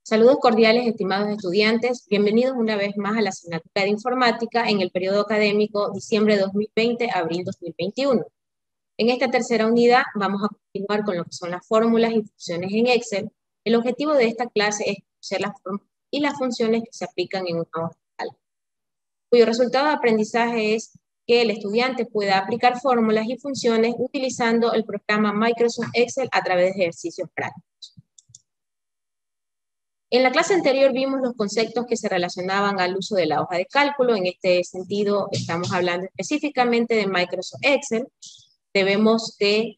Saludos cordiales, estimados estudiantes. Bienvenidos una vez más a la asignatura de informática en el periodo académico diciembre 2020-abril 2021. En esta tercera unidad vamos a continuar con lo que son las fórmulas y funciones en Excel. El objetivo de esta clase es conocer las fórmulas y las funciones que se aplican en una hoja de cálculo, cuyo resultado de aprendizaje es que el estudiante pueda aplicar fórmulas y funciones utilizando el programa Microsoft Excel a través de ejercicios prácticos. En la clase anterior vimos los conceptos que se relacionaban al uso de la hoja de cálculo. En este sentido, estamos hablando específicamente de Microsoft Excel. Debemos de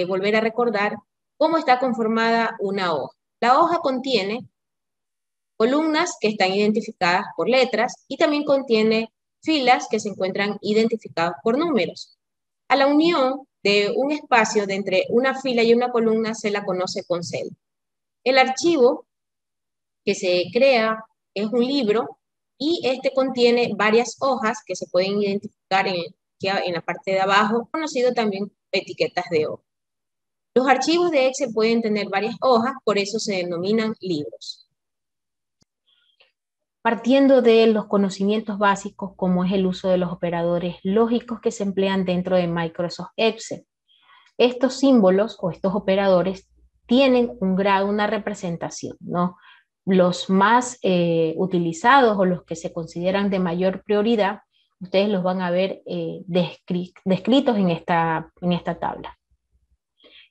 volver a recordar cómo está conformada una hoja. La hoja contiene columnas que están identificadas por letras y también contiene filas que se encuentran identificadas por números. A la unión de un espacio de entre una fila y una columna se la conoce con celda. El archivo que se crea es un libro y este contiene varias hojas que se pueden identificar en la parte de abajo, conocido también como etiquetas de hoja. Los archivos de Excel pueden tener varias hojas, por eso se denominan libros. Partiendo de los conocimientos básicos, como es el uso de los operadores lógicos que se emplean dentro de Microsoft Excel. Estos símbolos o estos operadores tienen un grado, una representación, ¿no? Los más utilizados o los que se consideran de mayor prioridad, ustedes los van a ver descritos en esta tabla.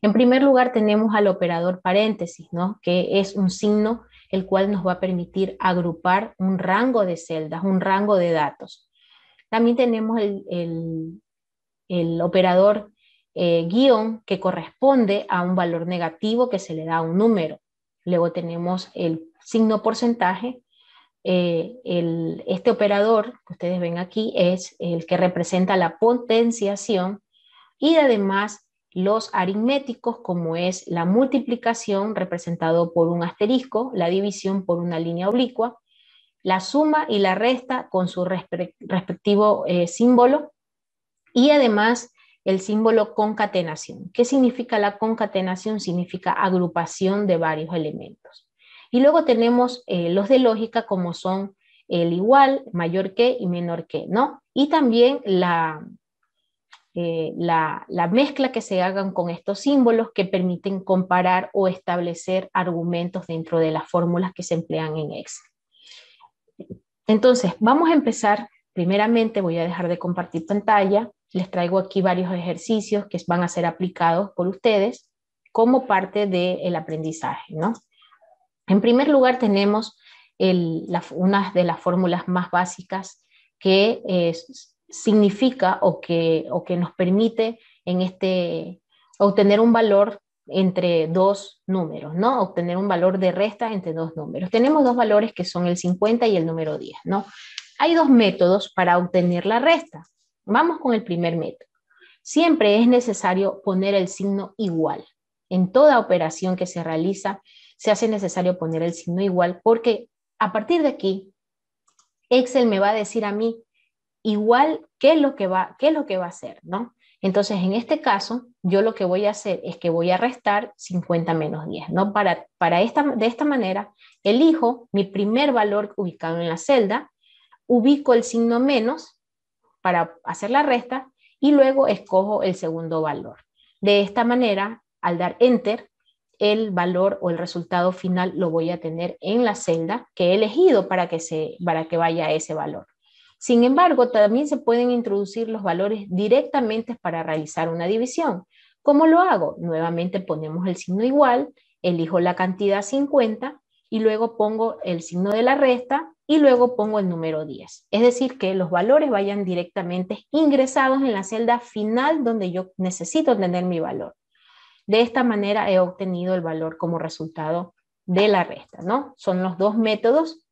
En primer lugar tenemos al operador paréntesis, ¿no? Que es un signo el cual nos va a permitir agrupar un rango de celdas, un rango de datos. También tenemos el operador guión, que corresponde a un valor negativo que se le da a un número. Luego tenemos el signo porcentaje. Este operador que ustedes ven aquí es el que representa la potenciación, y además los aritméticos, como es la multiplicación representado por un asterisco, la división por una línea oblicua, la suma y la resta con su respectivo símbolo, y además el símbolo concatenación. ¿Qué significa la concatenación? Significa agrupación de varios elementos. Y luego tenemos los de lógica, como son el igual, mayor que y menor que, ¿no? Y también la mezcla que se hagan con estos símbolos que permiten comparar o establecer argumentos dentro de las fórmulas que se emplean en Excel. Entonces, vamos a empezar. Primeramente voy a dejar de compartir pantalla. Les traigo aquí varios ejercicios que van a ser aplicados por ustedes como parte del aprendizaje, ¿no? En primer lugar tenemos una de las fórmulas más básicas que significa o que nos permite obtener un valor entre dos números, ¿no? Obtener un valor de resta entre dos números. Tenemos dos valores que son el 50 y el número 10, ¿no? Hay dos métodos para obtener la resta. Vamos con el primer método. Siempre es necesario poner el signo igual. En toda operación que se realiza, se hace necesario poner el signo igual, porque a partir de aquí, Excel me va a decir a mí igual qué es lo que va a hacer, ¿no? Entonces, en este caso, yo lo que voy a hacer es que voy a restar 50 menos 10, ¿no? De esta manera, elijo mi primer valor ubicado en la celda, ubico el signo menos para hacer la resta y luego escojo el segundo valor. De esta manera, al dar Enter, el valor o el resultado final lo voy a tener en la celda que he elegido para que vaya a ese valor. Sin embargo, también se pueden introducir los valores directamente para realizar una división. ¿Cómo lo hago? Nuevamente ponemos el signo igual, elijo la cantidad 50 y luego pongo el signo de la resta y luego pongo el número 10. Es decir, que los valores vayan directamente ingresados en la celda final donde yo necesito tener mi valor. De esta manera he obtenido el valor como resultado de la resta, ¿no? Son los dos métodos.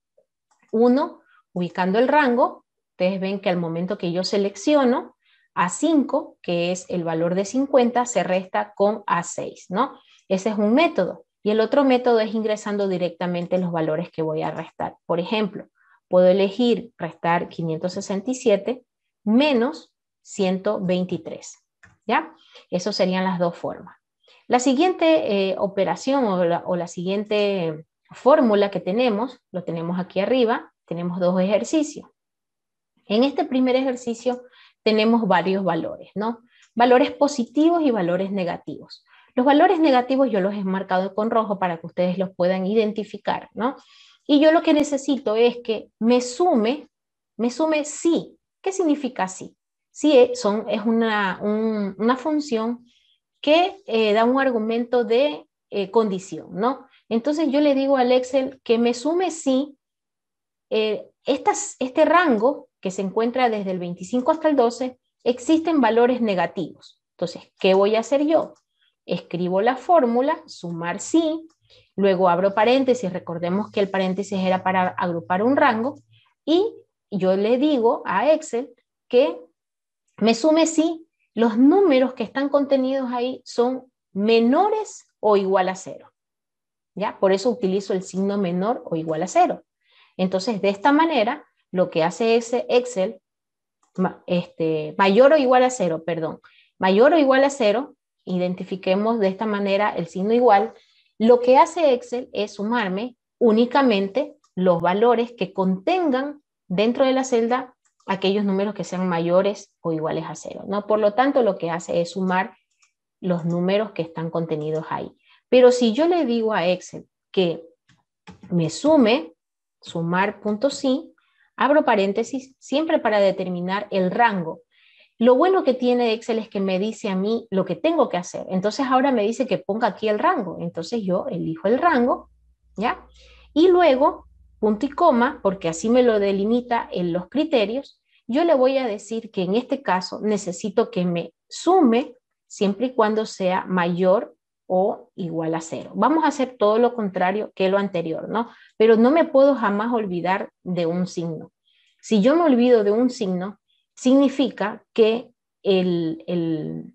Uno, ubicando el rango. Ustedes ven que al momento que yo selecciono A5, que es el valor de 50, se resta con A6, ¿no? Ese es un método. Y el otro método es ingresando directamente los valores que voy a restar. Por ejemplo, puedo elegir restar 567 menos 123, ¿ya? Esas serían las dos formas. La siguiente operación o la siguiente fórmula que tenemos, lo tenemos aquí arriba, tenemos dos ejercicios. En este primer ejercicio tenemos varios valores, ¿no? Valores positivos y valores negativos. Los valores negativos yo los he marcado con rojo para que ustedes los puedan identificar, ¿no? Y yo lo que necesito es que me sume sí. ¿Qué significa sí? Sí es una función que da un argumento de condición, ¿no? Entonces yo le digo al Excel que me sume sí este rango que se encuentra desde el 25 hasta el 12, existen valores negativos. Entonces, ¿qué voy a hacer yo? Escribo la fórmula, sumar sí, luego abro paréntesis, recordemos que el paréntesis era para agrupar un rango, y yo le digo a Excel que me sume sí, los números que están contenidos ahí son menores o igual a 0. ¿Ya? Por eso utilizo el signo menor o igual a 0. Entonces, de esta manera, lo que hace ese Excel, mayor o igual a 0, perdón, mayor o igual a 0, identifiquemos de esta manera el signo igual, lo que hace Excel es sumarme únicamente los valores que contengan dentro de la celda aquellos números que sean mayores o iguales a 0, ¿no? Por lo tanto, lo que hace es sumar los números que están contenidos ahí. Pero si yo le digo a Excel que me sume, sumar punto sí, abro paréntesis, siempre para determinar el rango. Lo bueno que tiene Excel es que me dice a mí lo que tengo que hacer. Entonces ahora me dice que ponga aquí el rango. Entonces yo elijo el rango, ¿ya? Y luego, punto y coma, porque así me lo delimita en los criterios, yo le voy a decir que en este caso necesito que me sume siempre y cuando sea mayor o igual a 0. Vamos a hacer todo lo contrario que lo anterior, ¿no? Pero no me puedo jamás olvidar de un signo. Si yo me olvido de un signo, significa que el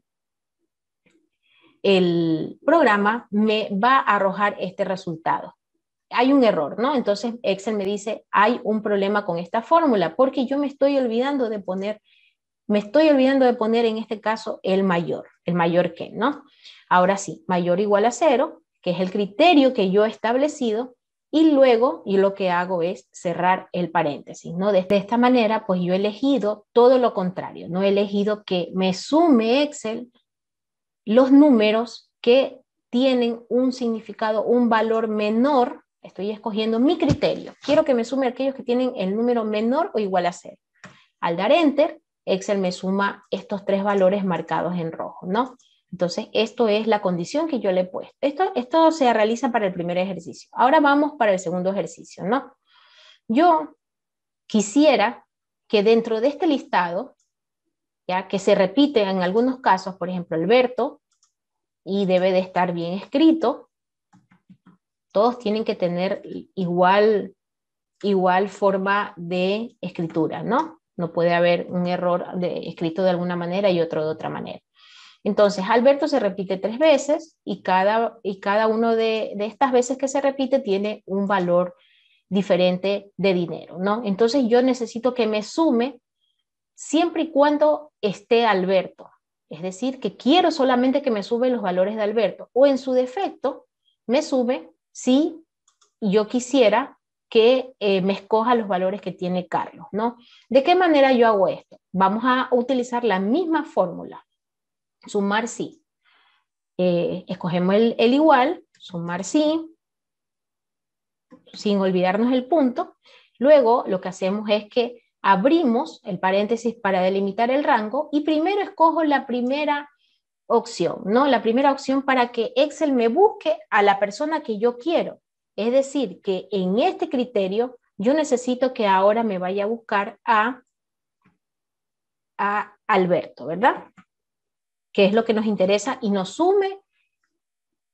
programa me va a arrojar este resultado. Hay un error, ¿no? Entonces Excel me dice, hay un problema con esta fórmula, porque yo me estoy olvidando de poner en este caso el mayor que, ¿no? Ahora sí, mayor o igual a 0, que es el criterio que yo he establecido, y luego yo lo que hago es cerrar el paréntesis, ¿no? De esta manera, pues yo he elegido todo lo contrario, no he elegido que me sume Excel los números que tienen un significado, un valor menor. Estoy escogiendo mi criterio. Quiero que me sume aquellos que tienen el número menor o igual a 0. Al dar Enter, Excel me suma estos tres valores marcados en rojo, ¿no? Entonces, esto es la condición que yo le he puesto. Esto se realiza para el primer ejercicio. Ahora vamos para el segundo ejercicio, ¿no? Yo quisiera que dentro de este listado, ya que se repite en algunos casos, por ejemplo, Alberto, y debe de estar bien escrito, todos tienen que tener igual forma de escritura, ¿no? No puede haber un error escrito de alguna manera y otro de otra manera. Entonces, Alberto se repite 3 veces y cada uno de estas veces que se repite tiene un valor diferente de dinero, ¿no? Entonces, yo necesito que me sume siempre y cuando esté Alberto. Es decir, que quiero solamente que me sume los valores de Alberto, o en su defecto, me sume si yo quisiera que me escoja los valores que tiene Carlos, ¿no? ¿De qué manera yo hago esto? Vamos a utilizar la misma fórmula. Sumar sí. Escogemos el igual, sumar sí, sin olvidarnos el punto. Luego lo que hacemos es que abrimos el paréntesis para delimitar el rango y primero escojo la primera opción, ¿no? La primera opción para que Excel me busque a la persona que yo quiero. Es decir, que en este criterio yo necesito que ahora me vaya a buscar a Alberto, ¿verdad? Que es lo que nos interesa y nos sume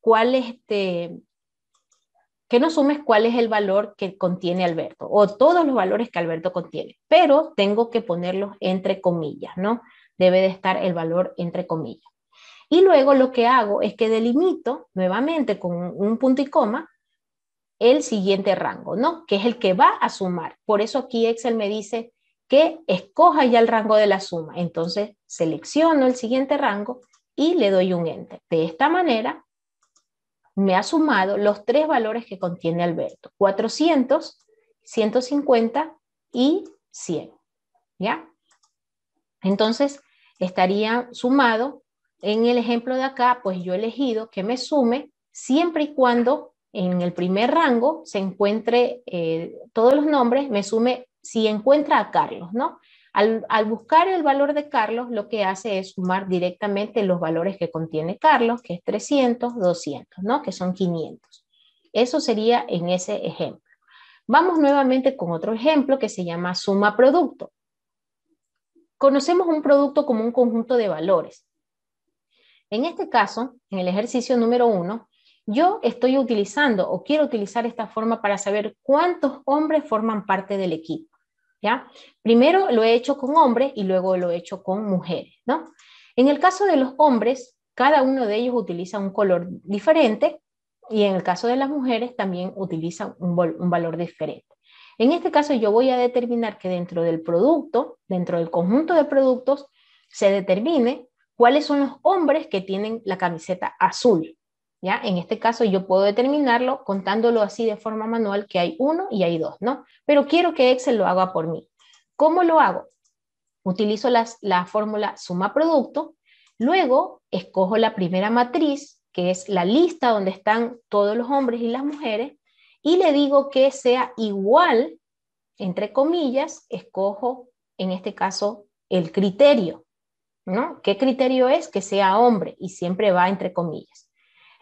cuál es que nos sumes cuál es el valor que contiene Alberto o todos los valores que Alberto contiene, pero tengo que ponerlos entre comillas, ¿no? Debe de estar el valor entre comillas. Y luego lo que hago es que delimito nuevamente con un punto y coma el siguiente rango, ¿no? Que es el que va a sumar. Por eso aquí Excel me dice que escoja ya el rango de la suma. Entonces selecciono el siguiente rango y le doy un Enter. De esta manera me ha sumado los tres valores que contiene Alberto, 400, 150 y 100, ¿ya? Entonces, estaría sumado, en el ejemplo de acá, pues yo he elegido que me sume siempre y cuando en el primer rango se encuentre todos los nombres, me sume si encuentra a Carlos, ¿no? Al buscar el valor de Carlos, lo que hace es sumar directamente los valores que contiene Carlos, que es 300, 200, ¿no? Que son 500. Eso sería en ese ejemplo. Vamos nuevamente con otro ejemplo que se llama suma producto. Conocemos un producto como un conjunto de valores. En este caso, en el ejercicio número 1, yo estoy utilizando o quiero utilizar esta forma para saber cuántos hombres forman parte del equipo, ¿ya? Primero lo he hecho con hombres y luego lo he hecho con mujeres, ¿no? En el caso de los hombres, cada uno de ellos utiliza un color diferente y en el caso de las mujeres también utilizan un valor diferente. En este caso yo voy a determinar que dentro del producto, dentro del conjunto de productos, se determine cuáles son los hombres que tienen la camiseta azul, ¿ya? En este caso yo puedo determinarlo contándolo así de forma manual, que hay 1 y hay 2, ¿no? Pero quiero que Excel lo haga por mí. ¿Cómo lo hago? Utilizo la fórmula suma producto, luego escojo la primera matriz, que es la lista donde están todos los hombres y las mujeres, y le digo que sea igual, entre comillas, escojo en este caso el criterio, ¿no? ¿Qué criterio es? Que sea hombre y siempre va entre comillas.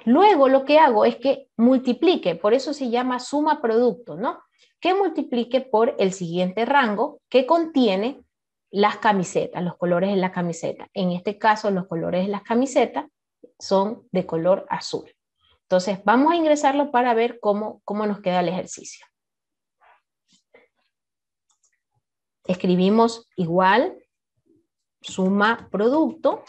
Luego lo que hago es que multiplique, por eso se llama suma producto, ¿no? Que multiplique por el siguiente rango que contiene las camisetas, los colores de la camiseta. En este caso, los colores de las camisetas son de color azul. Entonces, vamos a ingresarlo para ver cómo nos queda el ejercicio. Escribimos igual, suma producto.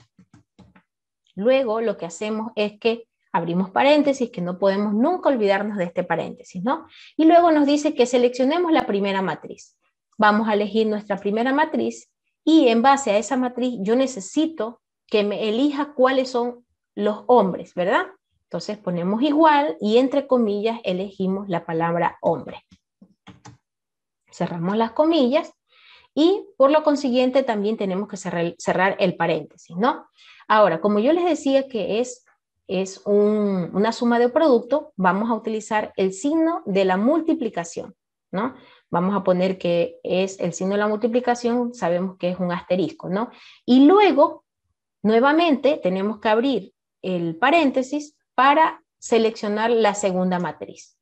Luego lo que hacemos es que abrimos paréntesis, que no podemos nunca olvidarnos de este paréntesis, ¿no? Y luego nos dice que seleccionemos la primera matriz. Vamos a elegir nuestra primera matriz y en base a esa matriz yo necesito que me elija cuáles son los hombres, ¿verdad? Entonces ponemos igual y entre comillas elegimos la palabra hombre. Cerramos las comillas y por lo consiguiente también tenemos que cerrar el paréntesis, ¿no? Ahora, como yo les decía que es una suma de producto, vamos a utilizar el signo de la multiplicación, ¿no? Vamos a poner que es el signo de la multiplicación, sabemos que es un asterisco, ¿no? Y luego, nuevamente, tenemos que abrir el paréntesis para seleccionar la segunda matriz.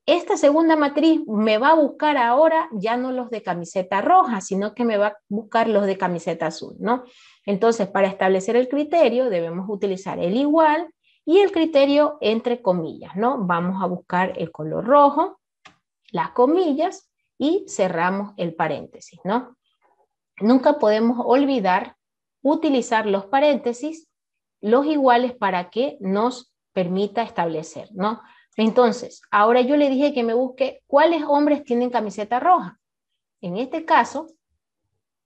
Esta segunda matriz me va a buscar ahora ya no los de camiseta roja, sino que me va a buscar los de camiseta azul, ¿no? Entonces, para establecer el criterio debemos utilizar el igual y el criterio entre comillas, ¿no? Vamos a buscar el color rojo, las comillas y cerramos el paréntesis, ¿no? Nunca podemos olvidar utilizar los paréntesis, los iguales para que nos permita establecer, ¿no? Entonces, ahora yo le dije que me busque cuáles hombres tienen camiseta roja. En este caso,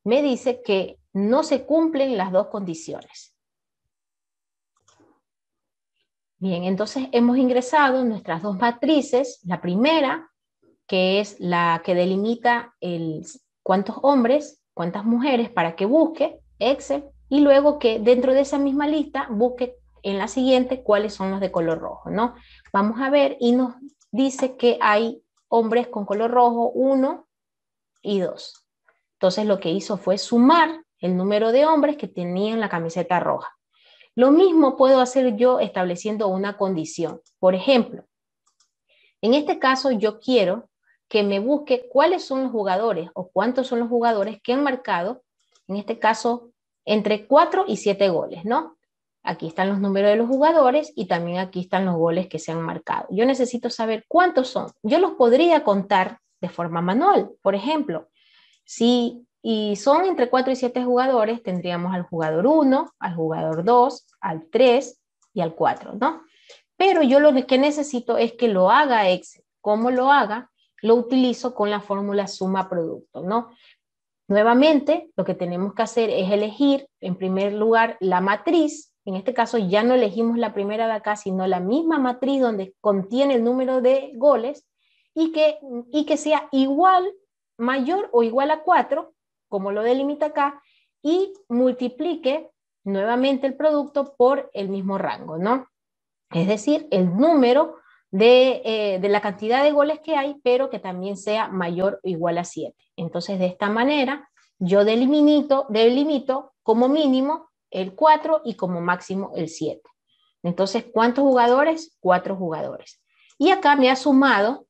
me dice que no se cumplen las dos condiciones. Bien, entonces hemos ingresado nuestras dos matrices. La primera, que es la que delimita cuántos hombres, cuántas mujeres, para que busque Excel, y luego que dentro de esa misma lista busque en la siguiente cuáles son los de color rojo, ¿no? Vamos a ver y nos dice que hay hombres con color rojo 1 y 2. Entonces lo que hizo fue sumar el número de hombres que tenían la camiseta roja. Lo mismo puedo hacer yo estableciendo una condición. Por ejemplo, en este caso yo quiero que me busque cuáles son los jugadores o cuántos son los jugadores que han marcado, en este caso, entre 4 y 7 goles, ¿no? Aquí están los números de los jugadores y también aquí están los goles que se han marcado. Yo necesito saber cuántos son. Yo los podría contar de forma manual. Por ejemplo, si son entre 4 y 7 jugadores, tendríamos al jugador 1, al jugador 2, al 3 y al 4, ¿no? Pero yo lo que necesito es que lo haga Excel. ¿Cómo lo haga? Lo utilizo con la fórmula suma producto, ¿no? Nuevamente, lo que tenemos que hacer es elegir, en primer lugar, la matriz. en este caso ya no elegimos la primera de acá, sino la misma matriz donde contiene el número de goles, y que sea igual, mayor o igual a 4, como lo delimita acá, y multiplique nuevamente el producto por el mismo rango, ¿no? Es decir, el número de la cantidad de goles que hay, pero que también sea mayor o igual a 7. Entonces, de esta manera, yo delimito como mínimo el 4 y como máximo el 7. Entonces, ¿cuántos jugadores? 4 jugadores. Y acá me ha sumado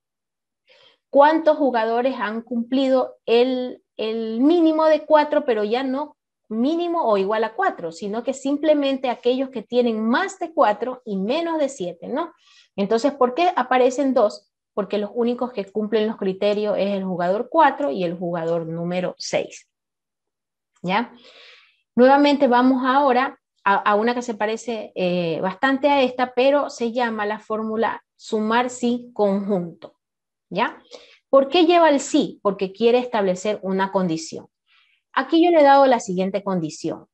cuántos jugadores han cumplido el mínimo de 4, pero ya no mínimo o igual a 4, sino que simplemente aquellos que tienen más de 4 y menos de 7, ¿no? Entonces, ¿por qué aparecen 2? Porque los únicos que cumplen los criterios es el jugador 4 y el jugador número 6. ¿Ya? Nuevamente vamos ahora a una que se parece bastante a esta, pero se llama la fórmula sumar si conjunto. ¿Ya? ¿Por qué lleva el sí? Porque quiere establecer una condición. Aquí yo le he dado la siguiente condición,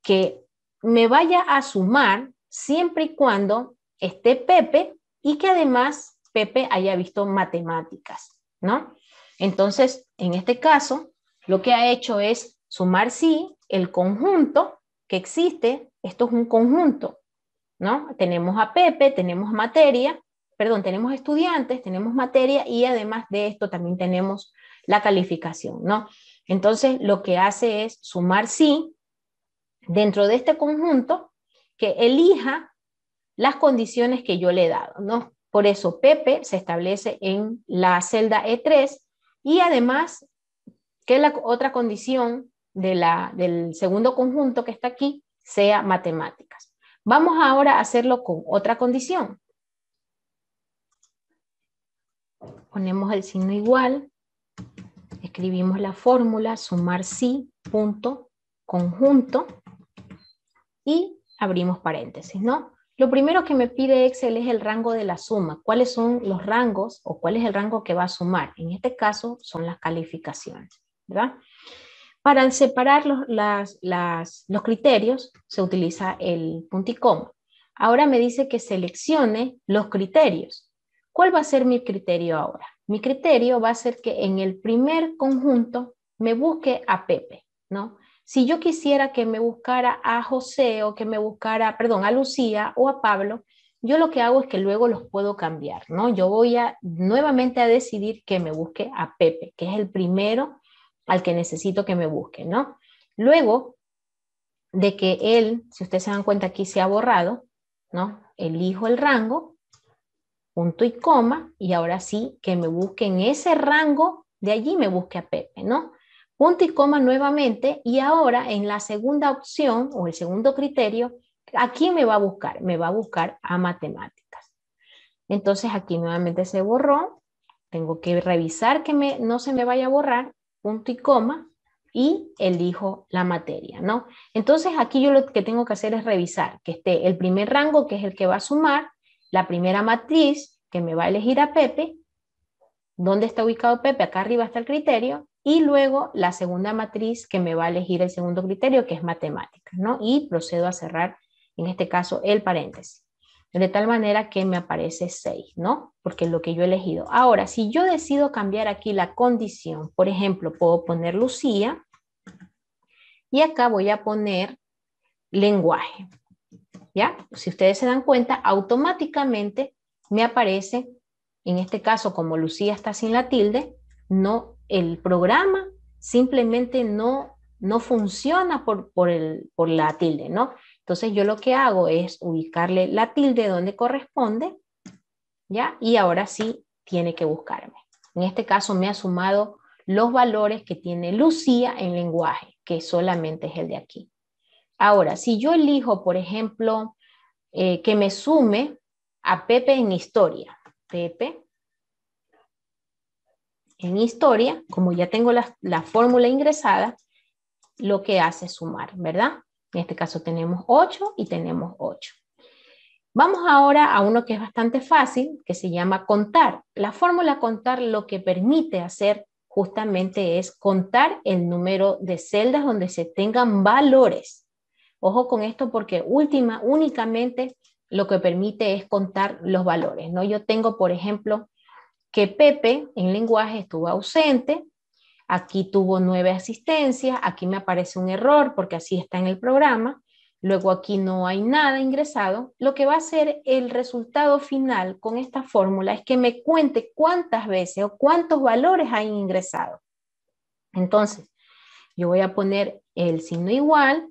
que me vaya a sumar siempre y cuando esté Pepe y que además Pepe haya visto matemáticas, ¿no? Entonces, en este caso, lo que ha hecho es sumar sí, el conjunto que existe, esto es un conjunto, ¿no? Tenemos a Pepe, tenemos materia, tenemos estudiantes, tenemos materia y además de esto también tenemos la calificación, ¿no? Entonces, lo que hace es sumar sí dentro de este conjunto que elija las condiciones que yo le he dado, ¿no? Por eso Pepe se establece en la celda E3 y además que la otra condición del segundo conjunto que está aquí sea matemáticas. Vamos ahora a hacerlo con otra condición. Ponemos el signo igual, escribimos la fórmula, sumar sí, punto, conjunto, y abrimos paréntesis, ¿no? Lo primero que me pide Excel es el rango de la suma. ¿Cuáles son los rangos o cuál es el rango que va a sumar? En este caso son las calificaciones, ¿verdad? Para separar los criterios se utiliza el punto y coma. Ahora me dice que seleccione los criterios. ¿Cuál va a ser mi criterio ahora? Mi criterio va a ser que en el primer conjunto me busque a Pepe, ¿no? Si yo quisiera que me buscara a José o que me buscara, perdón, a Lucía o a Pablo, yo lo que hago es que luego los puedo cambiar, ¿no? Yo voy nuevamente a decidir que me busque a Pepe, que es el primero al que necesito que me busque, ¿no? Luego de que él, si ustedes se dan cuenta aquí se ha borrado, ¿no? Elijo el rango, punto y coma, y ahora sí que me busque en ese rango, de allí me busque a Pepe, ¿no? Punto y coma nuevamente, y ahora en la segunda opción o el segundo criterio, ¿a quién me va a buscar? Me va a buscar a matemáticas. Entonces aquí nuevamente se borró, tengo que revisar que no se me vaya a borrar, punto y coma, y elijo la materia, ¿no? Entonces aquí yo lo que tengo que hacer es revisar que esté el primer rango, que es el que va a sumar, la primera matriz, que me va a elegir a Pepe, ¿dónde está ubicado Pepe? Acá arriba está el criterio, y luego la segunda matriz que me va a elegir el segundo criterio, que es matemáticas, ¿no? Y procedo a cerrar, en este caso, el paréntesis. De tal manera que me aparece 6, ¿no? Porque es lo que yo he elegido. Ahora, si yo decido cambiar aquí la condición, por ejemplo, puedo poner Lucía, y acá voy a poner lenguaje, ¿ya? Si ustedes se dan cuenta, automáticamente me aparece, en este caso, como Lucía está sin la tilde, no, el programa simplemente no funciona por la tilde, ¿no? Entonces yo lo que hago es ubicarle la tilde donde corresponde, ¿ya? Y ahora sí tiene que buscarme. En este caso me ha sumado los valores que tiene Lucía en lenguaje, que solamente es el de aquí. Ahora, si yo elijo, por ejemplo, que me sume a Pepe en historia, Pepe en historia, como ya tengo la fórmula ingresada, lo que hace es sumar, ¿verdad? En este caso tenemos 8 y tenemos 8. Vamos ahora a uno que es bastante fácil, que se llama contar. La fórmula contar lo que permite hacer justamente es contar el número de celdas donde se tengan valores. Ojo con esto porque únicamente lo que permite es contar los valores, ¿no? Yo tengo, por ejemplo, que Pepe en lenguaje estuvo ausente, aquí tuvo 9 asistencias, aquí me aparece un error porque así está en el programa, luego aquí no hay nada ingresado. Lo que va a hacer el resultado final con esta fórmula es que me cuente cuántas veces o cuántos valores hay ingresado. Entonces, yo voy a poner el signo igual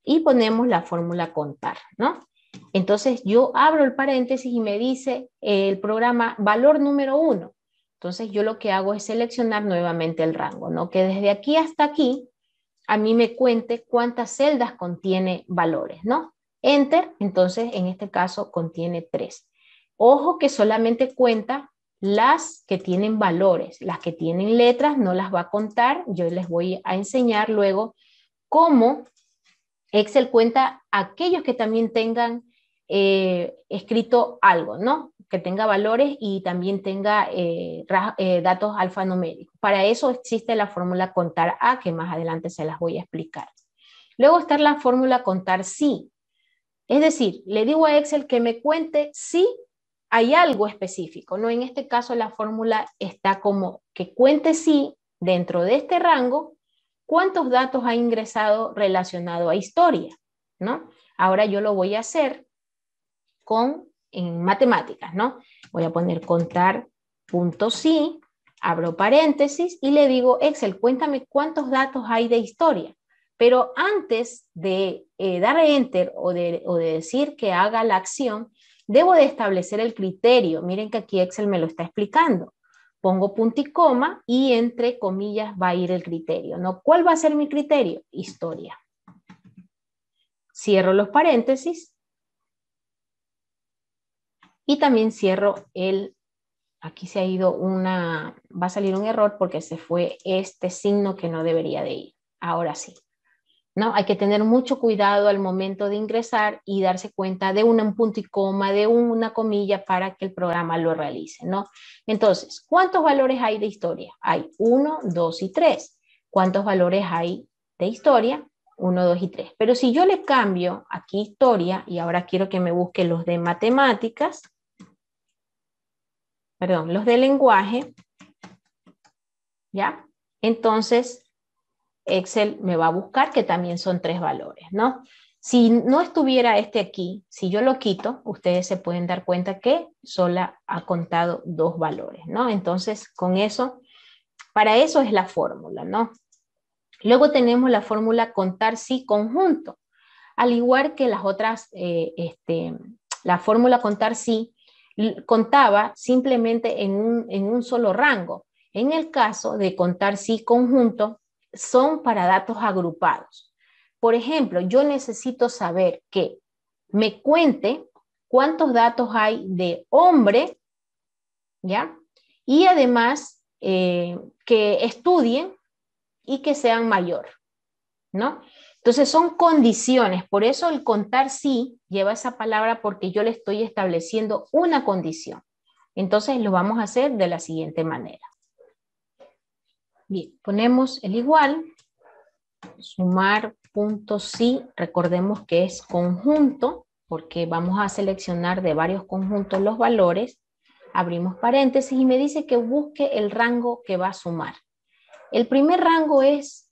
y ponemos la fórmula contar, ¿no? Entonces yo abro el paréntesis y me dice el programa valor número 1. Entonces yo lo que hago es seleccionar nuevamente el rango, ¿no? Que desde aquí hasta aquí a mí me cuente cuántas celdas contiene valores, ¿no? Enter, entonces en este caso contiene 3. Ojo que solamente cuenta las que tienen valores, las que tienen letras no las va a contar. Yo les voy a enseñar luego cómo Excel cuenta aquellos que también tengan escrito algo, ¿no? Que tenga valores y también tenga datos alfanuméricos. Para eso existe la fórmula contar A, que más adelante se las voy a explicar. Luego está la fórmula contar sí. Es decir, le digo a Excel que me cuente si hay algo específico, ¿no? En este caso la fórmula está como que cuente si dentro de este rango cuántos datos ha ingresado relacionado a historia, ¿no? Ahora yo lo voy a hacer en matemáticas, ¿no? Voy a poner contar punto sí, abro paréntesis y le digo, Excel, cuéntame cuántos datos hay de historia. Pero antes de dar enter o de decir que haga la acción, debo de establecer el criterio. Miren que aquí Excel me lo está explicando. Pongo punto y coma y entre comillas va a ir el criterio, ¿no? ¿Cuál va a ser mi criterio? Historia. Cierro los paréntesis y también cierro aquí se ha ido va a salir un error porque se fue este signo que no debería de ir. Ahora sí. ¿No? Hay que tener mucho cuidado al momento de ingresar y darse cuenta de un punto y coma, de una comilla para que el programa lo realice, ¿no? Entonces, ¿cuántos valores hay de historia? Hay 1, 2 y 3. ¿Cuántos valores hay de historia? 1, 2 y 3. Pero si yo le cambio aquí historia y ahora quiero que me busque los de matemáticas, perdón, los de lenguaje, ¿ya? Entonces, Excel me va a buscar que también son 3 valores, ¿no? Si no estuviera este aquí, si yo lo quito, ustedes se pueden dar cuenta que solo ha contado 2 valores, ¿no? Entonces, con eso, para eso es la fórmula, ¿no? Luego tenemos la fórmula contar sí conjunto. Al igual que las otras, la fórmula contar sí contaba simplemente en un solo rango. En el caso de contar sí conjunto, son para datos agrupados. Por ejemplo, yo necesito saber que me cuente cuántos datos hay de hombre, ¿ya? Y además que estudien y que sean mayor, ¿no? Entonces son condiciones, por eso el contar sí lleva esa palabra porque yo le estoy estableciendo una condición. Entonces lo vamos a hacer de la siguiente manera. Bien, ponemos el igual, sumar punto sí, recordemos que es conjunto porque vamos a seleccionar de varios conjuntos los valores, abrimos paréntesis y me dice que busque el rango que va a sumar. El primer rango es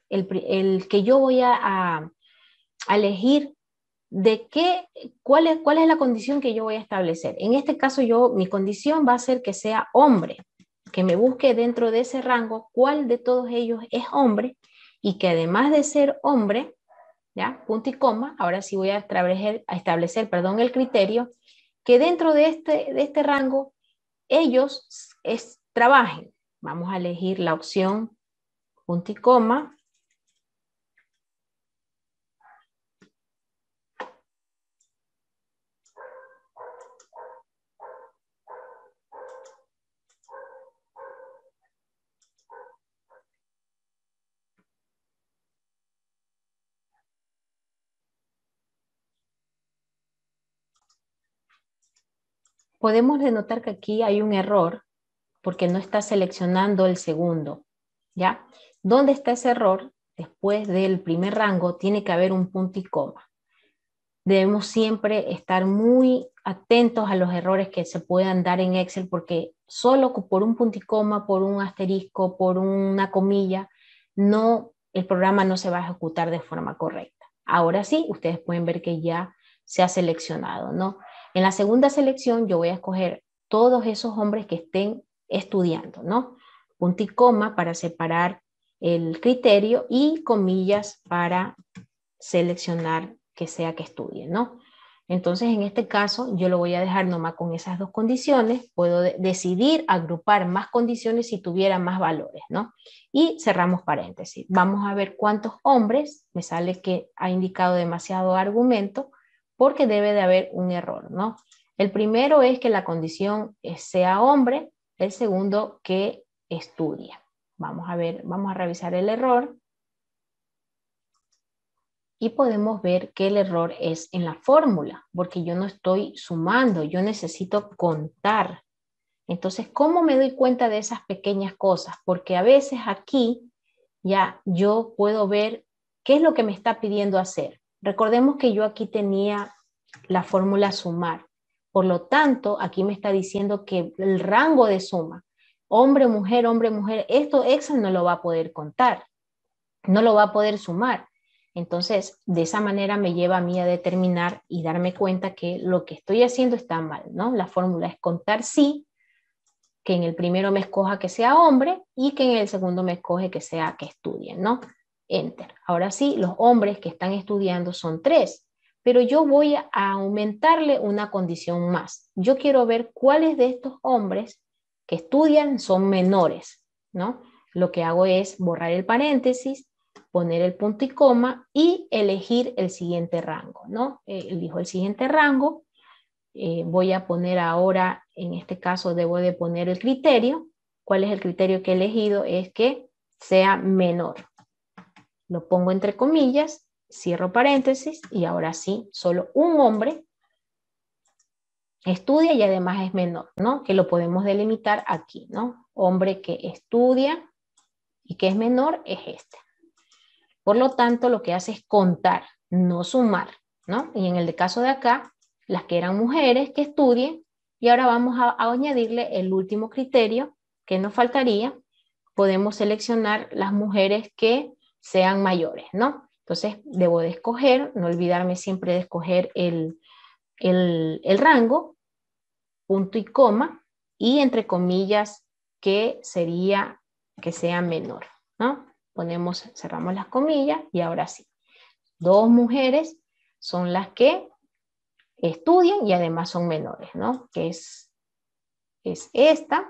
el que yo voy a elegir de cuál es la condición que yo voy a establecer. En este caso mi condición va a ser que sea hombre, que me busque dentro de ese rango cuál de todos ellos es hombre y que además de ser hombre, ¿ya? Punto y coma, ahora sí voy a establecer el criterio, que dentro de este rango ellos trabajen. Vamos a elegir la opción punto y coma. Podemos denotar que aquí hay un error porque no está seleccionando el segundo, ¿ya? ¿Dónde está ese error? Después del primer rango tiene que haber un punto y coma. Debemos siempre estar muy atentos a los errores que se puedan dar en Excel, porque solo por un punto y coma, por un asterisco, por una comilla, el programa no se va a ejecutar de forma correcta. Ahora sí, ustedes pueden ver que ya se ha seleccionado, ¿no? En la segunda selección yo voy a escoger todos esos hombres que estén estudiando, ¿no? Punto y coma para separar el criterio y comillas para seleccionar que sea que estudie, ¿no? Entonces, en este caso, yo lo voy a dejar nomás con esas dos condiciones. Puedo decidir agrupar más condiciones si tuviera más valores, ¿no? Y cerramos paréntesis. Vamos a ver cuántos hombres, me sale que ha indicado demasiado argumento, porque debe de haber un error, ¿no? El primero es que la condición sea hombre, el segundo que estudia. Vamos a ver, vamos a revisar el error. Y podemos ver que el error es en la fórmula, porque yo no estoy sumando, yo necesito contar. Entonces, ¿cómo me doy cuenta de esas pequeñas cosas? Porque a veces aquí ya yo puedo ver qué es lo que me está pidiendo hacer. Recordemos que yo aquí tenía la fórmula sumar. Por lo tanto, aquí me está diciendo que el rango de suma, hombre, mujer, esto Excel no lo va a poder contar, no lo va a poder sumar. Entonces, de esa manera me lleva a mí a determinar y darme cuenta que lo que estoy haciendo está mal, ¿no? La fórmula es contar sí, que en el primero me escoja que sea hombre y que en el segundo me escoge que sea que estudien, ¿no? Enter. Ahora sí, los hombres que están estudiando son 3, pero yo voy a aumentarle una condición más. Yo quiero ver cuáles de estos hombres que estudian son menores, ¿no? Lo que hago es borrar el paréntesis, poner el punto y coma y elegir el siguiente rango, ¿no? Elijo el siguiente rango. Voy a poner ahora, en este caso debo de poner el criterio. ¿Cuál es el criterio que he elegido? Es que sea menor. Lo pongo entre comillas, cierro paréntesis y ahora sí, solo un hombre estudia y además es menor, ¿no? Que lo podemos delimitar aquí, ¿no? Hombre que estudia y que es menor es este. Por lo tanto, lo que hace es contar, no sumar, ¿no? Y en el caso de acá, las que eran mujeres que estudien, y ahora vamos a añadirle el último criterio que nos faltaría. Podemos seleccionar las mujeres que sean mayores, ¿no? Entonces, debo de escoger, no olvidarme siempre de escoger el rango, punto y coma, y entre comillas, que sería que sea menor, ¿no? Cerramos las comillas y ahora sí. 2 mujeres son las que estudian y además son menores, ¿no? Que es esta,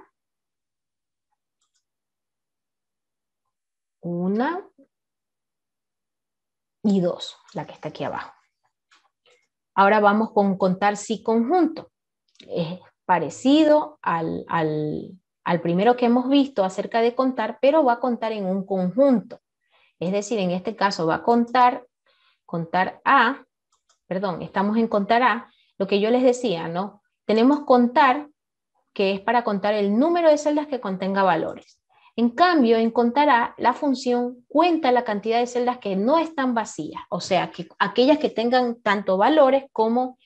una y 2, la que está aquí abajo. Ahora vamos con contar sí conjunto. Es parecido al primero que hemos visto acerca de contar, pero va a contar en un conjunto. Es decir, en este caso va a contar A, perdón, estamos en contar A, lo que yo les decía, ¿no? Tenemos contar, que es para contar el número de celdas que contenga valores. En cambio, en contar A, la función cuenta la cantidad de celdas que no están vacías, o sea, que aquellas que tengan tanto valores como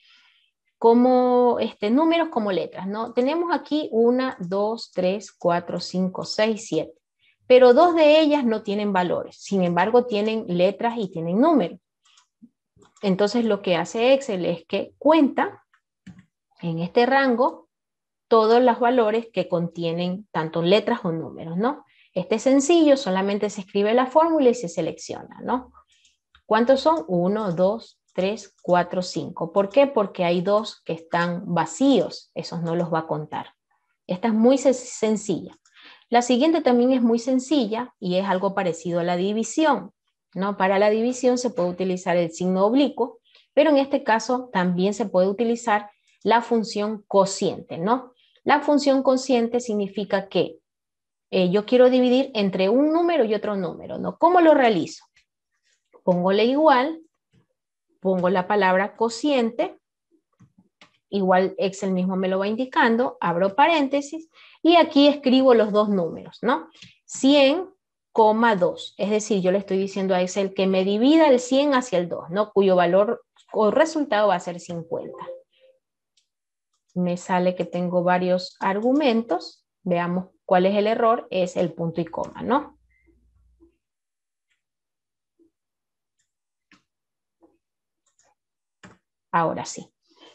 números como letras, ¿no? Tenemos aquí 1, 2, 3, 4, 5, 6, 7, pero 2 de ellas no tienen valores, sin embargo tienen letras y tienen números. Entonces lo que hace Excel es que cuenta en este rango todos los valores que contienen tanto letras o números, ¿no? Este es sencillo, solamente se escribe la fórmula y se selecciona, ¿no? ¿Cuántos son? 1, 2, 3, 4, 5. ¿Por qué? Porque hay 2 que están vacíos, esos no los va a contar. Esta es muy sencilla. La siguiente también es muy sencilla y es algo parecido a la división, ¿no? Para la división se puede utilizar el signo oblicuo, pero en este caso también se puede utilizar la función cociente, ¿no? La función cociente significa que yo quiero dividir entre un número y otro número, ¿no? ¿Cómo lo realizo? Pongo la igual, pongo la palabra cociente, igual Excel mismo me lo va indicando, abro paréntesis y aquí escribo los dos números, ¿no? 100 coma 2. Es decir, yo le estoy diciendo a Excel que me divida el 100 hacia el 2, ¿no? Cuyo valor o resultado va a ser 50. Me sale que tengo varios argumentos. Veamos cuál es el error. Es el punto y coma, ¿no? Ahora sí.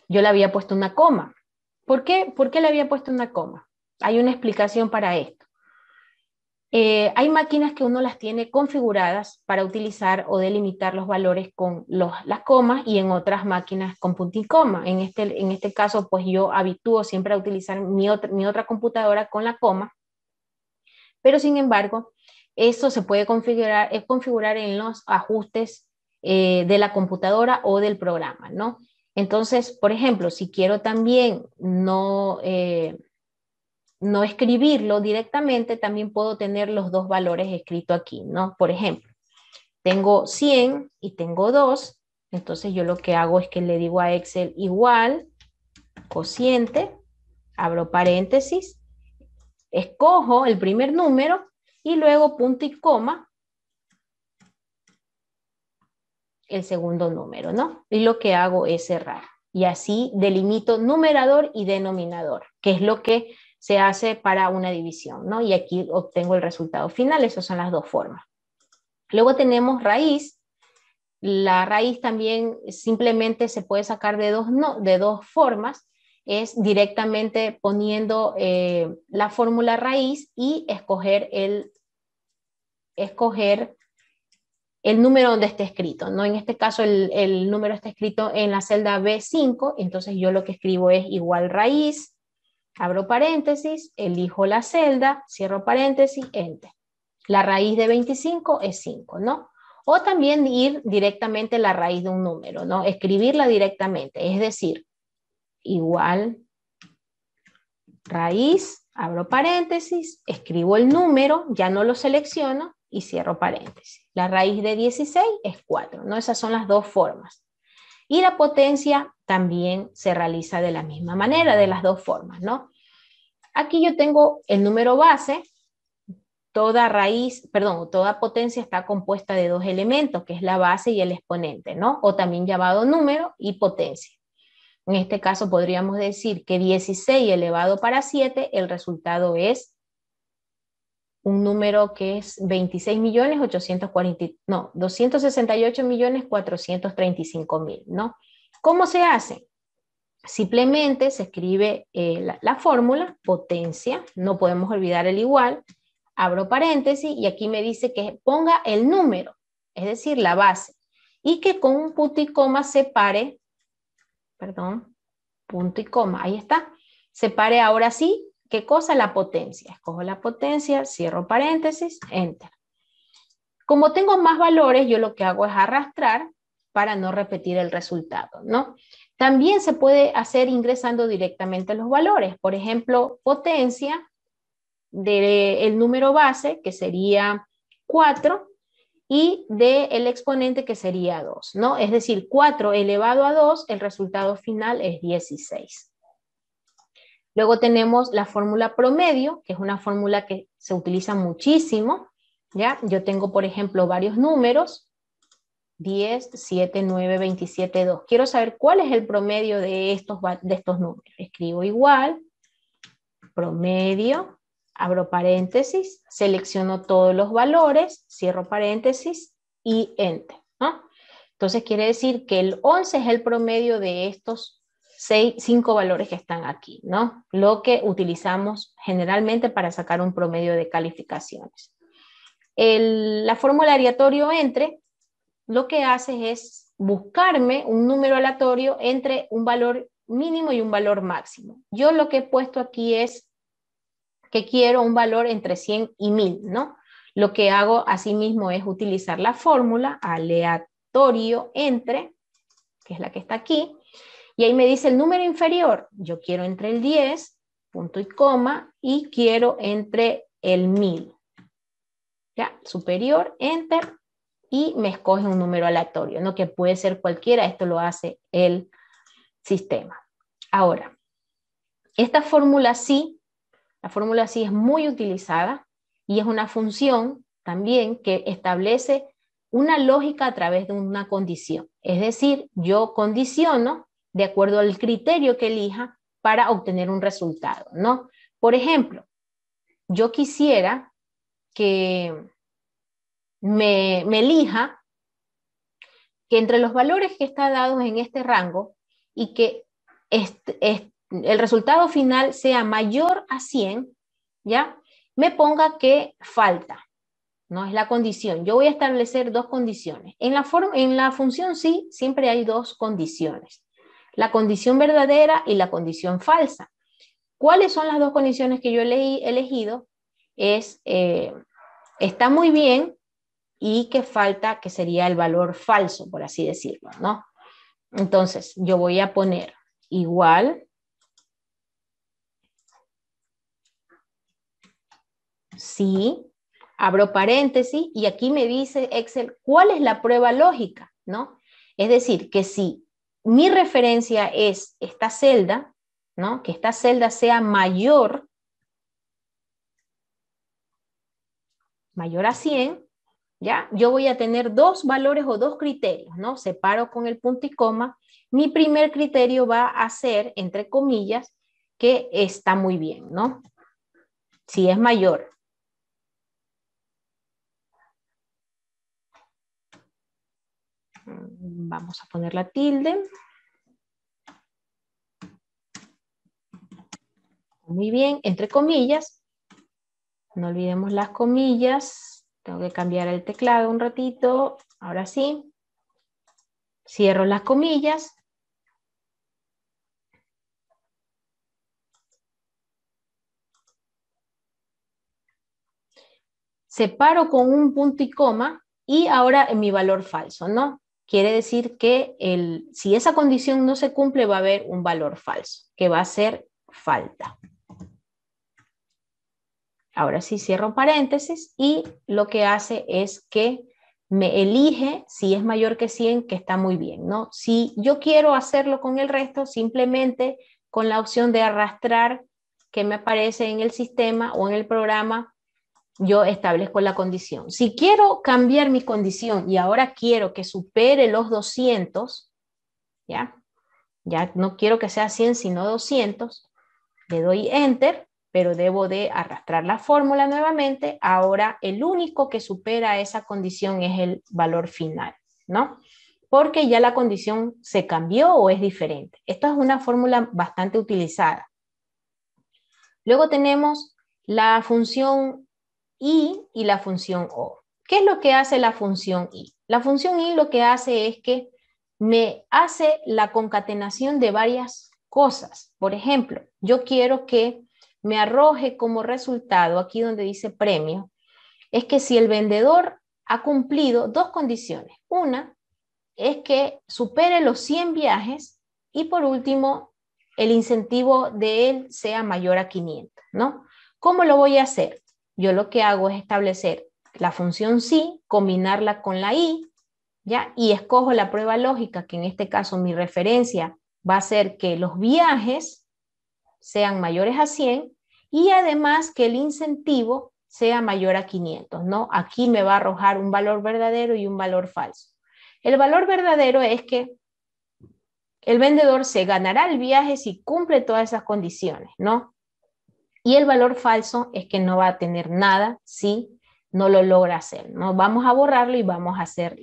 Yo le había puesto una coma. ¿Por qué? ¿Por qué le había puesto una coma? Hay una explicación para esto. Hay máquinas que uno las tiene configuradas para utilizar o delimitar los valores con las comas y en otras máquinas con punto y coma. En este caso, pues yo habitúo siempre a utilizar mi otra computadora con la coma, pero sin embargo, eso se puede configurar en los ajustes de la computadora o del programa, ¿no? Entonces, por ejemplo, si quiero también no escribirlo directamente, también puedo tener los dos valores escritos aquí, ¿no? Por ejemplo, tengo 100 y tengo 2, entonces yo lo que hago es que le digo a Excel igual, cociente, abro paréntesis, escojo el primer número y luego punto y coma el segundo número, ¿no? Y lo que hago es cerrar. Y así delimito numerador y denominador, que es lo que se hace para una división, ¿no? Y aquí obtengo el resultado final. Esas son las dos formas. Luego tenemos raíz. La raíz también simplemente se puede sacar de dos formas. Es directamente poniendo la fórmula raíz y escoger el número donde esté escrito, ¿no? En este caso el número está escrito en la celda B5, entonces yo lo que escribo es igual raíz, abro paréntesis, elijo la celda, cierro paréntesis, enter. La raíz de 25 es 5, ¿no? O también ir directamente a la raíz de un número, ¿no? Escribirla directamente, es decir, igual raíz, abro paréntesis, escribo el número, ya no lo selecciono y cierro paréntesis. La raíz de 16 es 4, ¿no? Esas son las dos formas. Y la potencia también se realiza de la misma manera, de las dos formas, ¿no? Aquí yo tengo el número base, toda potencia está compuesta de dos elementos, que es la base y el exponente, ¿no? O también llamado número y potencia. En este caso podríamos decir que 16 elevado para 7, el resultado es un número que es 268.435.000, ¿no? ¿Cómo se hace? Simplemente se escribe la fórmula, potencia, no podemos olvidar el igual, abro paréntesis y aquí me dice que ponga el número, es decir, la base, y que con un punto y coma separe, punto y coma, ahí está, separe ahora sí, ¿qué cosa? La potencia. Escojo la potencia, cierro paréntesis, enter. Como tengo más valores, yo lo que hago es arrastrar para no repetir el resultado, ¿no? También se puede hacer ingresando directamente los valores. Por ejemplo, potencia del número base, que sería 4, y del exponente, que sería 2, ¿no? Es decir, 4 elevado a 2, el resultado final es 16. Luego tenemos la fórmula promedio, que es una fórmula que se utiliza muchísimo, ¿ya? Yo tengo, por ejemplo, varios números, 10, 7, 9, 27, 2. Quiero saber cuál es el promedio de estos números. Escribo igual, promedio, abro paréntesis, selecciono todos los valores, cierro paréntesis y enter, ¿no? Entonces quiere decir que el 11 es el promedio de estos 5 valores que están aquí, ¿no? Lo que utilizamos generalmente para sacar un promedio de calificaciones. La fórmula aleatorio entre lo que hace es buscarme un número aleatorio entre un valor mínimo y un valor máximo. Yo lo que he puesto aquí es que quiero un valor entre 100 y 1000, ¿no? Lo que hago asimismo es utilizar la fórmula aleatorio entre, que es la que está aquí, y ahí me dice el número inferior. Yo quiero entre el 10, punto y coma, y quiero entre el 1000. Ya, superior, enter, y me escoge un número aleatorio, ¿no? Que puede ser cualquiera, esto lo hace el sistema. Ahora, esta fórmula sí, la fórmula sí es muy utilizada y es una función también que establece una lógica a través de una condición. Es decir, yo condiciono de acuerdo al criterio que elija para obtener un resultado, ¿no? Por ejemplo, yo quisiera que me elija que entre los valores que están dados en este rango y que el resultado final sea mayor a 100, ¿ya? Me ponga que falta, no es la condición. Yo voy a establecer dos condiciones. En la función sí, siempre hay dos condiciones. La condición verdadera y la condición falsa. ¿Cuáles son las dos condiciones que yo he elegido? Está muy bien y que falta, que sería el valor falso, por así decirlo, ¿no? Entonces, yo voy a poner igual sí, abro paréntesis y aquí me dice Excel cuál es la prueba lógica, ¿no? Es decir, que si mi referencia es esta celda, ¿no? Que esta celda sea mayor a 100, ¿ya? Yo voy a tener dos valores o dos criterios, ¿no? Separo con el punto y coma. Mi primer criterio va a ser, entre comillas, que está muy bien, ¿no? Si es mayor. Vamos a poner la tilde. Muy bien, entre comillas. No olvidemos las comillas. Tengo que cambiar el teclado un ratito. Ahora sí. Cierro las comillas. Separo con un punto y coma y ahora mi valor falso, ¿no? Quiere decir que si esa condición no se cumple va a haber un valor falso, que va a ser falta. Ahora sí cierro paréntesis y lo que hace es que me elige si es mayor que 100, que está muy bien, ¿no? Si yo quiero hacerlo con el resto, simplemente con la opción de arrastrar que me aparece en el sistema o en el programa, yo establezco la condición. Si quiero cambiar mi condición y ahora quiero que supere los 200, ¿ya? Ya no quiero que sea 100 sino 200, le doy Enter, pero debo de arrastrar la fórmula nuevamente. Ahora el único que supera esa condición es el valor final, ¿no? Porque ya la condición se cambió o es diferente. Esta es una fórmula bastante utilizada. Luego tenemos la función I y la función O. ¿Qué es lo que hace la función I? La función I lo que hace es que me hace la concatenación de varias cosas. Por ejemplo, yo quiero que me arroje como resultado, aquí donde dice premio, es que si el vendedor ha cumplido dos condiciones. Una es que supere los 100 viajes y por último, el incentivo de él sea mayor a 500, ¿no? ¿Cómo lo voy a hacer? Yo lo que hago es establecer la función sí, combinarla con la i, ¿ya? Y escojo la prueba lógica, que en este caso mi referencia va a ser que los viajes sean mayores a 100 y además que el incentivo sea mayor a 500, ¿no? Aquí me va a arrojar un valor verdadero y un valor falso. El valor verdadero es que el vendedor se ganará el viaje si cumple todas esas condiciones, ¿no? Y el valor falso es que no va a tener nada si no lo logra hacer, ¿no? Vamos a borrarlo y vamos a hacer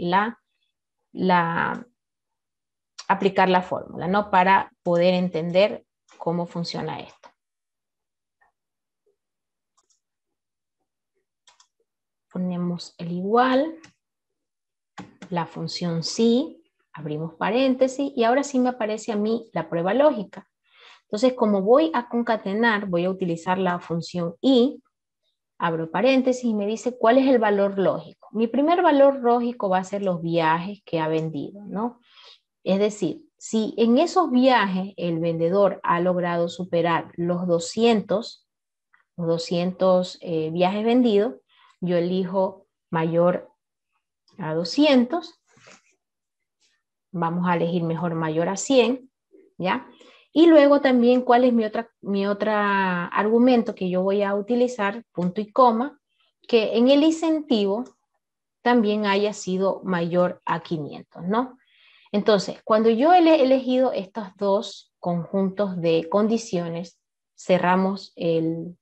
aplicar la fórmula, ¿no? Para poder entender cómo funciona esto. Ponemos el igual, la función sí, abrimos paréntesis y ahora sí me aparece a mí la prueba lógica. Entonces, como voy a concatenar, voy a utilizar la función i, abro paréntesis y me dice cuál es el valor lógico. Mi primer valor lógico va a ser los viajes que ha vendido, ¿no? Es decir, si en esos viajes el vendedor ha logrado superar los 200 viajes vendidos, yo elijo mayor a 200, vamos a elegir mejor mayor a 100, ¿ya? Y luego también cuál es mi otra argumento que yo voy a utilizar, punto y coma, que en el incentivo también haya sido mayor a 500, ¿no? Entonces, cuando yo he elegido estos dos conjuntos de condiciones, cerramos el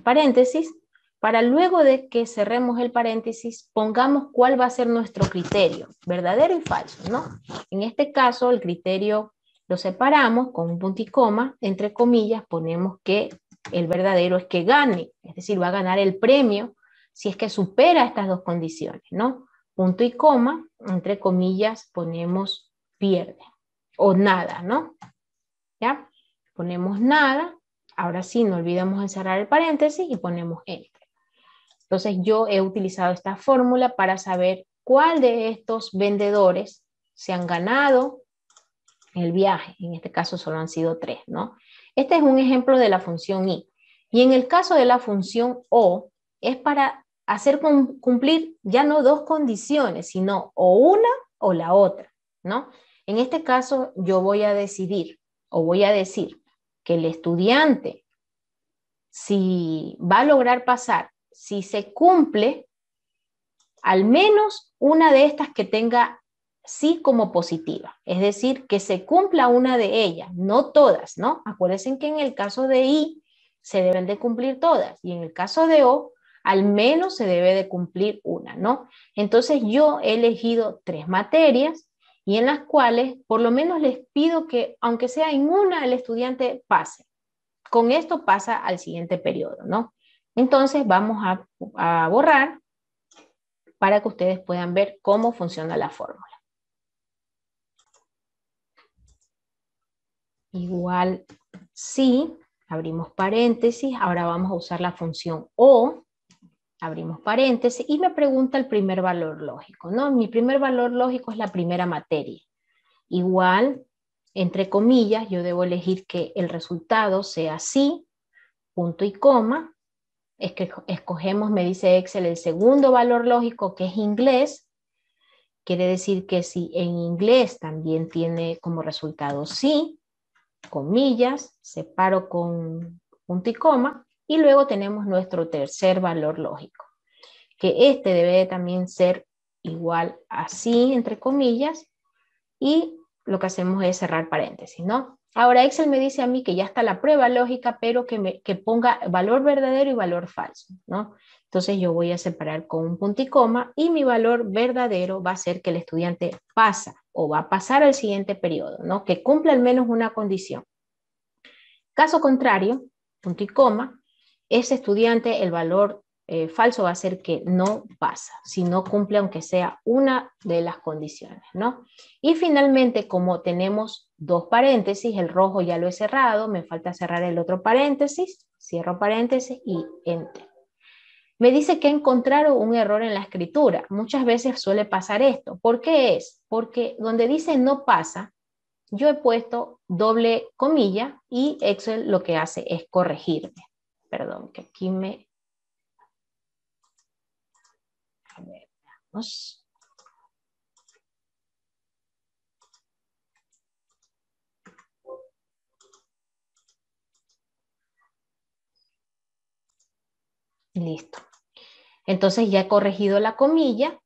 paréntesis, para luego de que cerremos el paréntesis, pongamos cuál va a ser nuestro criterio, verdadero y falso, ¿no? En este caso, el criterio lo separamos con un punto y coma, entre comillas, ponemos que el verdadero es que gane, es decir, va a ganar el premio si es que supera estas dos condiciones, ¿no? Punto y coma, entre comillas, ponemos pierde o nada, ¿no? ¿Ya? Ponemos nada. Ahora sí, no olvidemos encerrar el paréntesis y ponemos enter. Entonces yo he utilizado esta fórmula para saber cuál de estos vendedores se han ganado el viaje. En este caso solo han sido 3, ¿no? Este es un ejemplo de la función i. Y en el caso de la función o, es para hacer cumplir ya no dos condiciones, sino o una o la otra, ¿no? En este caso yo voy a decidir o voy a decir que el estudiante, si va a lograr pasar, si se cumple al menos una de estas que tenga sí como positiva, es decir, que se cumpla una de ellas, no todas, ¿no? Acuérdense que en el caso de I se deben de cumplir todas y en el caso de O al menos se debe de cumplir una, ¿no? Entonces yo he elegido 3 materias y en las cuales por lo menos les pido que aunque sea en una el estudiante pase. Con esto pasa al siguiente periodo, ¿no? Entonces vamos a borrar para que ustedes puedan ver cómo funciona la fórmula. Igual sí, abrimos paréntesis, ahora vamos a usar la función o, abrimos paréntesis y me pregunta el primer valor lógico, ¿no? Mi primer valor lógico es la primera materia. Igual, entre comillas, yo debo elegir que el resultado sea sí, punto y coma. Es que escogemos, me dice Excel, el segundo valor lógico que es inglés. Quiere decir que si en inglés también tiene como resultado sí, comillas, separo con punto y coma, y luego tenemos nuestro tercer valor lógico, que este debe también ser igual a sí, entre comillas, y lo que hacemos es cerrar paréntesis, ¿no? Ahora Excel me dice a mí que ya está la prueba lógica, pero que ponga valor verdadero y valor falso, ¿no? Entonces yo voy a separar con un punto y coma y mi valor verdadero va a ser que el estudiante pasa o va a pasar al siguiente periodo, ¿no? Que cumpla al menos una condición. Caso contrario, punto y coma, ese estudiante el valor falso va a ser que no pasa, si no cumple aunque sea una de las condiciones, ¿no? Y finalmente, como tenemos 2 paréntesis, el rojo ya lo he cerrado, me falta cerrar el otro paréntesis, cierro paréntesis y enter. Me dice que encontraron un error en la escritura. Muchas veces suele pasar esto. ¿Por qué es? Porque donde dice no pasa, yo he puesto doble comilla y Excel lo que hace es corregirme. Perdón, que aquí me... A ver, veamos. Listo. Entonces ya he corregido la comilla.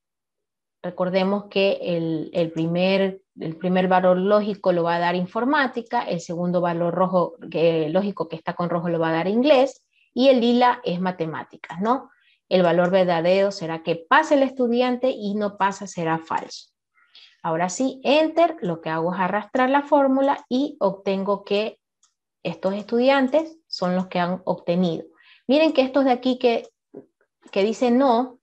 Recordemos que el primer valor lógico lo va a dar informática, el segundo valor lógico que está con rojo lo va a dar inglés y el lila es matemáticas, ¿no? El valor verdadero será que pase el estudiante y no pasa será falso. Ahora sí, enter, lo que hago es arrastrar la fórmula y obtengo que estos estudiantes son los que han obtenido. Miren que estos de aquí que dicen no,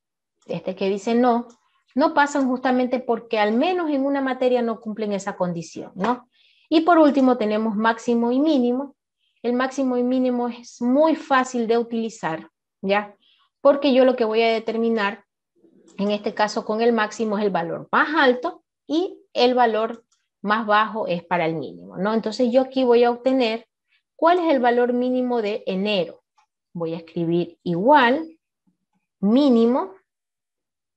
este que dice no, no pasan justamente porque al menos en una materia no cumplen esa condición, ¿no? Y por último tenemos máximo y mínimo. El máximo y mínimo es muy fácil de utilizar, ¿ya? Porque yo lo que voy a determinar, en este caso con el máximo, es el valor más alto y el valor más bajo es para el mínimo, ¿no? Entonces yo aquí voy a obtener cuál es el valor mínimo de enero. Voy a escribir igual, mínimo,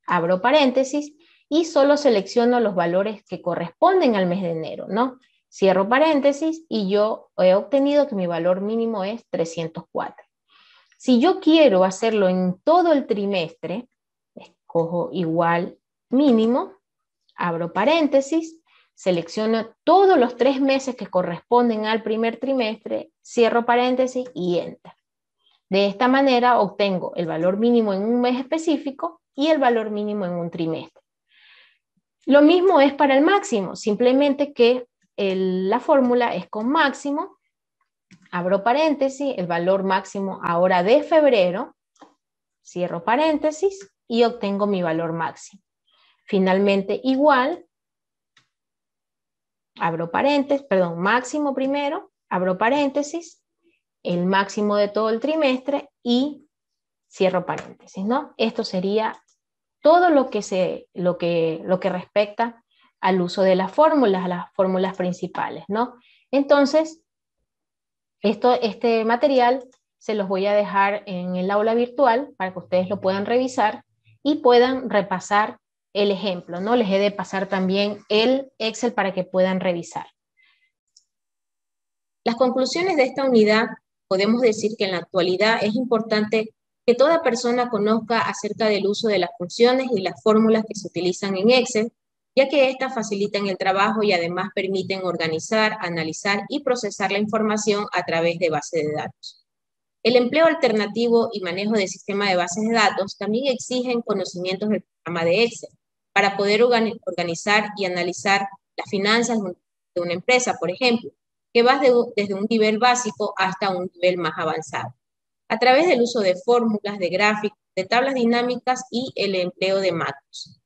abro paréntesis y solo selecciono los valores que corresponden al mes de enero, ¿no? Cierro paréntesis y yo he obtenido que mi valor mínimo es 304. Si yo quiero hacerlo en todo el trimestre, escojo igual mínimo, abro paréntesis, selecciono todos los 3 meses que corresponden al primer trimestre, cierro paréntesis y enter. De esta manera obtengo el valor mínimo en un mes específico y el valor mínimo en un trimestre. Lo mismo es para el máximo, simplemente que la fórmula es con máximo, abro paréntesis, el valor máximo ahora de febrero, cierro paréntesis y obtengo mi valor máximo. Finalmente igual, abro paréntesis, perdón, máximo primero, abro paréntesis, el máximo de todo el trimestre y cierro paréntesis, ¿no? Esto sería todo lo que respecta al uso de las fórmulas principales, ¿no? Entonces, este material se los voy a dejar en el aula virtual para que ustedes lo puedan revisar y puedan repasar el ejemplo, ¿no? Les he de pasar también el Excel para que puedan revisar. Las conclusiones de esta unidad, podemos decir que en la actualidad es importante que toda persona conozca acerca del uso de las funciones y las fórmulas que se utilizan en Excel, ya que éstas facilitan el trabajo y además permiten organizar, analizar y procesar la información a través de bases de datos. El empleo alternativo y manejo de sistemas de bases de datos también exigen conocimientos del programa de Excel para poder organizar y analizar las finanzas de una empresa, por ejemplo, que va desde un nivel básico hasta un nivel más avanzado, a través del uso de fórmulas, de gráficos, de tablas dinámicas y el empleo de macros.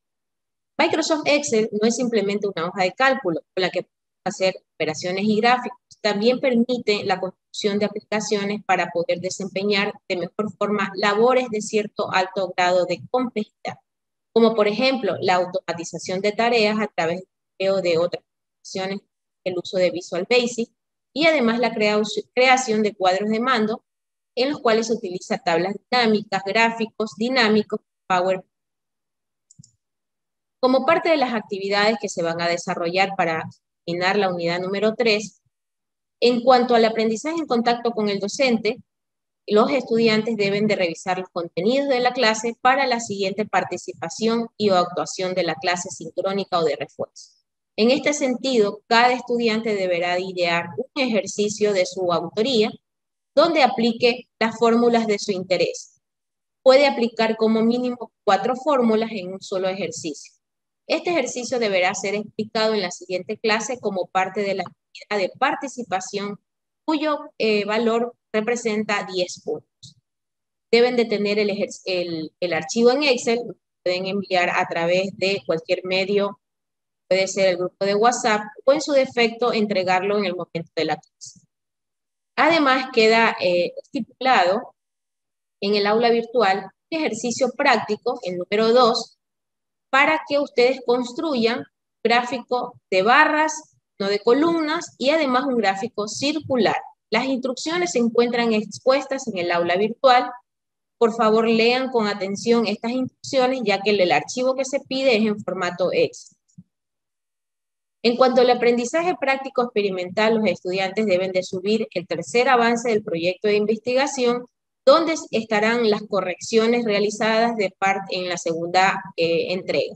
Microsoft Excel no es simplemente una hoja de cálculo con la que podemos hacer operaciones y gráficos, también permite la construcción de aplicaciones para poder desempeñar de mejor forma labores de cierto alto grado de complejidad, como por ejemplo la automatización de tareas a través de otras aplicaciones, el uso de Visual Basic y además la creación de cuadros de mando en los cuales se utiliza tablas dinámicas, gráficos dinámicos, PowerPoint. Como parte de las actividades que se van a desarrollar para terminar la unidad número 3, en cuanto al aprendizaje en contacto con el docente, los estudiantes deben de revisar los contenidos de la clase para la siguiente participación y o actuación de la clase sincrónica o de refuerzo. En este sentido, cada estudiante deberá idear un ejercicio de su autoría donde aplique las fórmulas de su interés. Puede aplicar como mínimo 4 fórmulas en un solo ejercicio. Este ejercicio deberá ser explicado en la siguiente clase como parte de la actividad de participación, cuyo valor representa 10 puntos. Deben de tener el archivo en Excel, lo pueden enviar a través de cualquier medio, puede ser el grupo de WhatsApp, o en su defecto entregarlo en el momento de la clase. Además, queda estipulado en el aula virtual un ejercicio práctico, el número 2, para que ustedes construyan gráfico de barras, no de columnas, y además un gráfico circular. Las instrucciones se encuentran expuestas en el aula virtual. Por favor, lean con atención estas instrucciones, ya que el archivo que se pide es en formato Excel. En cuanto al aprendizaje práctico experimental, los estudiantes deben de subir el tercer avance del proyecto de investigación, donde estarán las correcciones realizadas en la segunda entrega.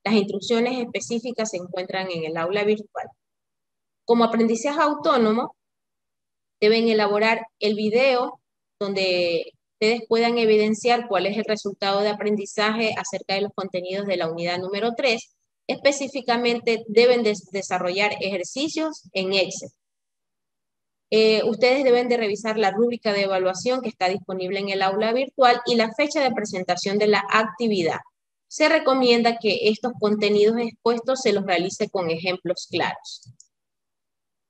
Las instrucciones específicas se encuentran en el aula virtual. Como aprendizaje autónomo, deben elaborar el video donde ustedes puedan evidenciar cuál es el resultado de aprendizaje acerca de los contenidos de la unidad número 3. Específicamente, deben desarrollar ejercicios en Excel. Ustedes deben de revisar la rúbrica de evaluación que está disponible en el aula virtual y la fecha de presentación de la actividad. Se recomienda que estos contenidos expuestos se los realice con ejemplos claros.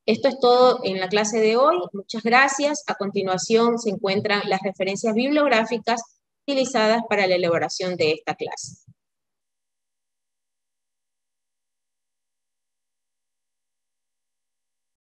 Esto es todo en la clase de hoy. Muchas gracias. A continuación se encuentran las referencias bibliográficas utilizadas para la elaboración de esta clase.